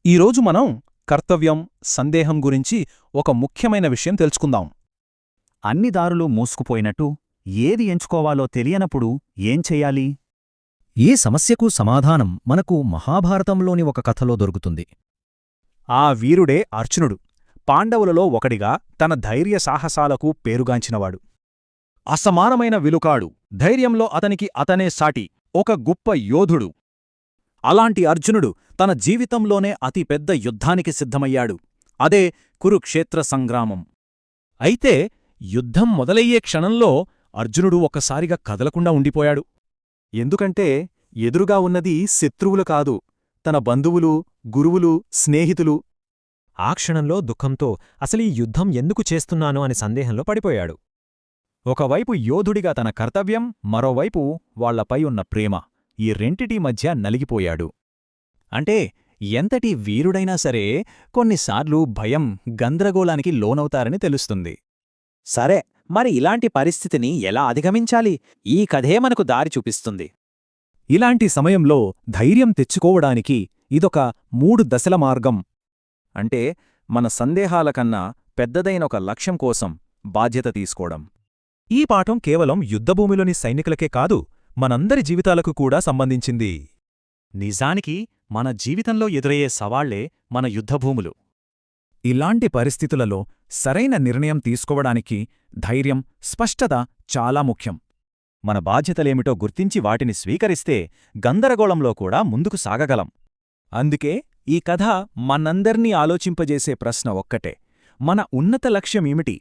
ఈరోజు మనం కర్తవ్యం, సందేహం గురించి ఒక ముఖ్యమైన విషయం తెలుసుకుందాం. అన్ని దారులు మూసుకుపోయినట్టు ఏది ఎంచుకోవాలో తెలియనప్పుడు ఏం చెయ్యాలి? ఈ సమస్యకు సమాధానం మనకు మహాభారతంలోని ఒక కథలో దొరుకుతుంది. ఆ వీరుడే అర్జునుడు. పాండవులలో ఒకడిగా తన ధైర్య సాహసాలకు పేరుగాంచినవాడు. అసమానమైన విలుకాడు, ధైర్యంలో అతనికి అతనే సాటి, ఒక గొప్ప యోధుడు. అలాంటి అర్జునుడు తన జీవితంలోనే అతిపెద్ద యుద్ధానికి సిద్ధమయ్యాడు. అదే కురుక్షేత్ర సంగ్రామం. అయితే యుద్ధం మొదలయ్యే క్షణంలో అర్జునుడు ఒక్కసారిగా కదలకుండా ఉండిపోయాడు. ఎందుకంటే ఎదురుగా ఉన్నది శత్రువులు కాదు, తన బంధువులు, గురువులు, స్నేహితులు. ఆ క్షణంలో దుఃఖంతో అసలీ యుద్ధం ఎందుకు చేస్తున్నాను అని సందేహంలో పడిపోయాడు. ఒకవైపు యోధుడిగా తన కర్తవ్యం, మరోవైపు వాళ్లపై ఉన్న ప్రేమ, ఈ రెంటిటి మధ్య నలిగిపోయాడు. అంటే ఎంతటి వీరుడైనా సరే కొన్నిసార్లు భయం, గందరగోళానికి లోనవుతారని తెలుస్తుంది. సరే, మరి ఇలాంటి పరిస్థితిని ఎలా అధిగమించాలి? ఈ కథే మనకు దారి చూపిస్తుంది. ఇలాంటి సమయంలో ధైర్యం తెచ్చుకోవడానికి ఇదొక 3 దశల మార్గం. అంటే మన సందేహాల కన్నా పెద్దదైన ఒక లక్ష్యం కోసం బాధ్యత తీసుకోవడం. ఈ పాఠం కేవలం యుద్ధభూమిలోని సైనికులకే కాదు, మనందరి జీవితాలకు కూడా సంబంధించింది. నిజానికి మన జీవితంలో ఎదురయ్యే సవాళ్లే మన యుద్ధభూములు. ఇలాంటి పరిస్థితులలో సరైన నిర్ణయం తీసుకోవడానికి ధైర్యం, స్పష్టత చాలా ముఖ్యం. మన బాధ్యతలేమిటో గుర్తించి వాటిని స్వీకరిస్తే గందరగోళంలో కూడా ముందుకు సాగగలం. అందుకే ఈ కథ మనందర్నీ ఆలోచింపజేసే ప్రశ్న ఒక్కటే: మన ఉన్నత లక్ష్యమేమిటి?